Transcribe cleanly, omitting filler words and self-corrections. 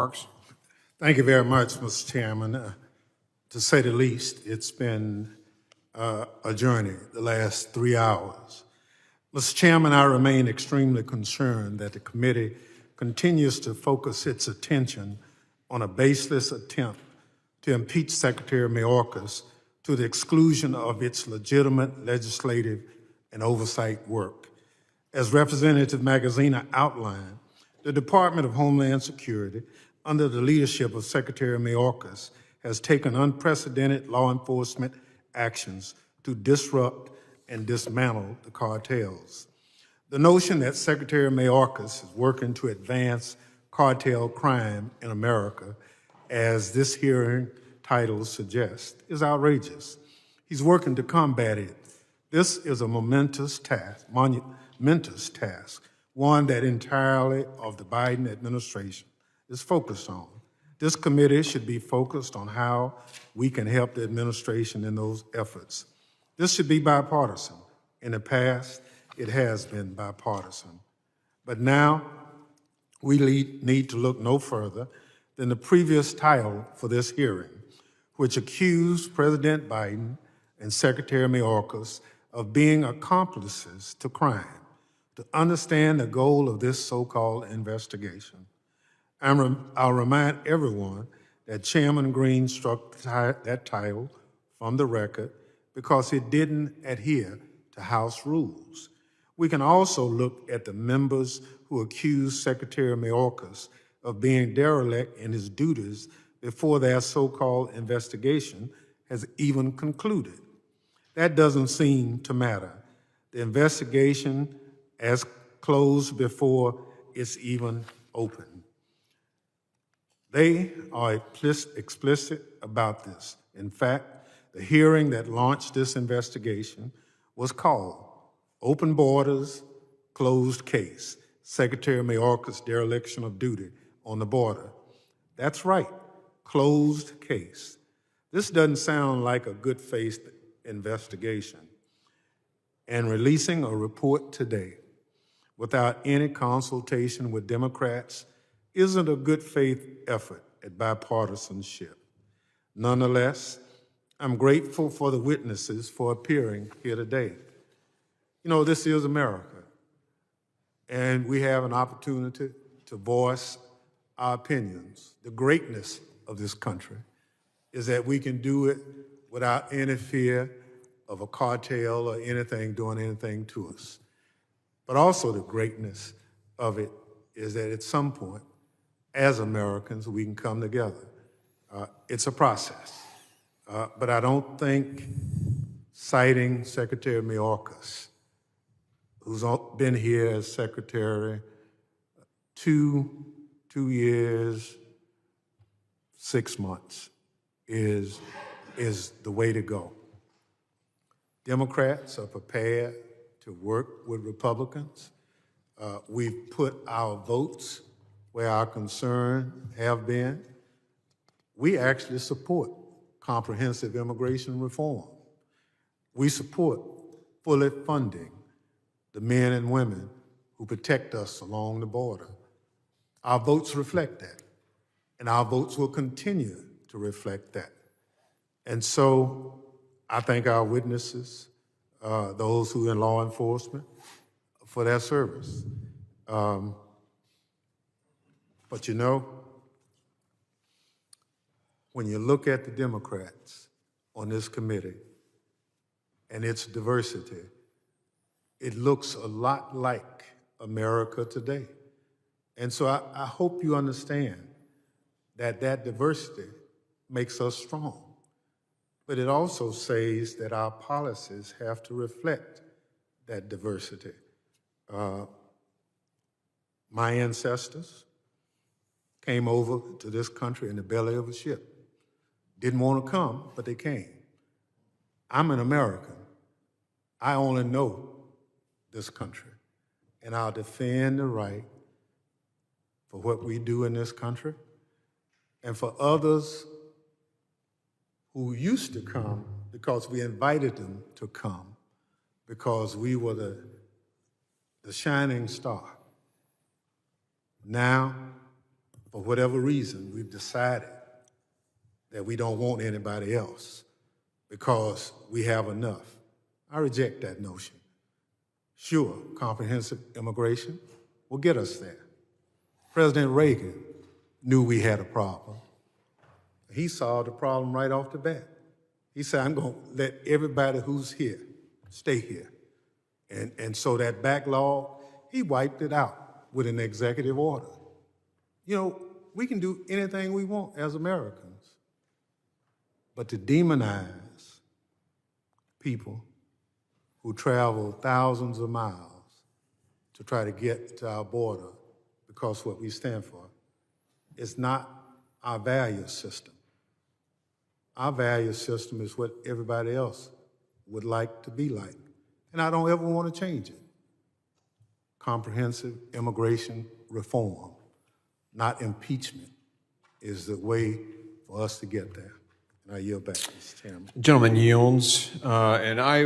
Parks. Thank you very much, Mr. Chairman. To say the least, it's been a journey the last 3 hours. Mr. Chairman, I remain extremely concerned that the committee continues to focus its attention on a baseless attempt to impeach Secretary Mayorkas to the exclusion of its legitimate legislative and oversight work. As Representative Magaziner outlined, the Department of Homeland Security, under the leadership of Secretary Mayorkas, has taken unprecedented law enforcement actions to disrupt and dismantle the cartels. The notion that Secretary Mayorkas is working to advance cartel crime in America, as this hearing title suggests, is outrageous. He's working to combat it. This is a momentous task, one that entirely of the Biden administration is focused on. This committee should be focused on how we can help the administration in those efforts. This should be bipartisan. In the past, it has been bipartisan. But now, we need to look no further than the previous title for this hearing, which accused President Biden and Secretary Mayorkas of being accomplices to crime. To understand the goal of this so-called investigation, I'll remind everyone that Chairman Green struck that title from the record because it didn't adhere to House rules. We can also look at the members who accused Secretary Mayorkas of being derelict in his duties before their so-called investigation has even concluded. That doesn't seem to matter. The investigation has closed before it's even open. They are explicit about this. In fact, the hearing that launched this investigation was called Open Borders, Closed Case, Secretary Mayorkas' dereliction of duty on the border. That's right, closed case. This doesn't sound like a good faith investigation. And releasing a report today without any consultation with Democrats isn't a good faith effort at bipartisanship. Nonetheless, I'm grateful for the witnesses for appearing here today. You know, this is America, and we have an opportunity to voice our opinions. The greatness of this country is that we can do it without any fear of a cartel or anything doing anything to us. But also the greatness of it is that at some point, as Americans, we can come together. It's a process. But I don't think citing Secretary Mayorkas, who's been here as secretary 2 years, 6 months, is the way to go. Democrats are prepared to work with Republicans. We've put our votes where our concerns have been. We actually support comprehensive immigration reform. We support fully funding the men and women who protect us along the border. Our votes reflect that, and our votes will continue to reflect that. And so I thank our witnesses, those who are in law enforcement, for their service. But you know, when you look at the Democrats on this committee and its diversity, it looks a lot like America today. And so I hope you understand that that diversity makes us strong. But it also says that our policies have to reflect that diversity. My ancestors came over to this country in the belly of a ship. Didn't want to come, but they came. I'm an American. I only know this country, and I'll defend the right for what we do in this country, and for others who used to come because we invited them to come, because we were the shining star. Now, For whatever reason, we've decided that we don't want anybody else because we have enough. I reject that notion. Sure, comprehensive immigration will get us there. President Reagan knew we had a problem. He solved the problem right off the bat. He said, I'm going to let everybody who's here stay here. And so that backlog, he wiped it out with an executive order. You know, we can do anything we want as Americans, but to demonize people who travel thousands of miles to try to get to our border because what we stand for is not our value system. Our value system is what everybody else would like to be like, and I don't ever want to change it. Comprehensive immigration reform, not impeachment, is the way for us to get there. And I yield back, Mr. Chairman. Gentleman yields, and I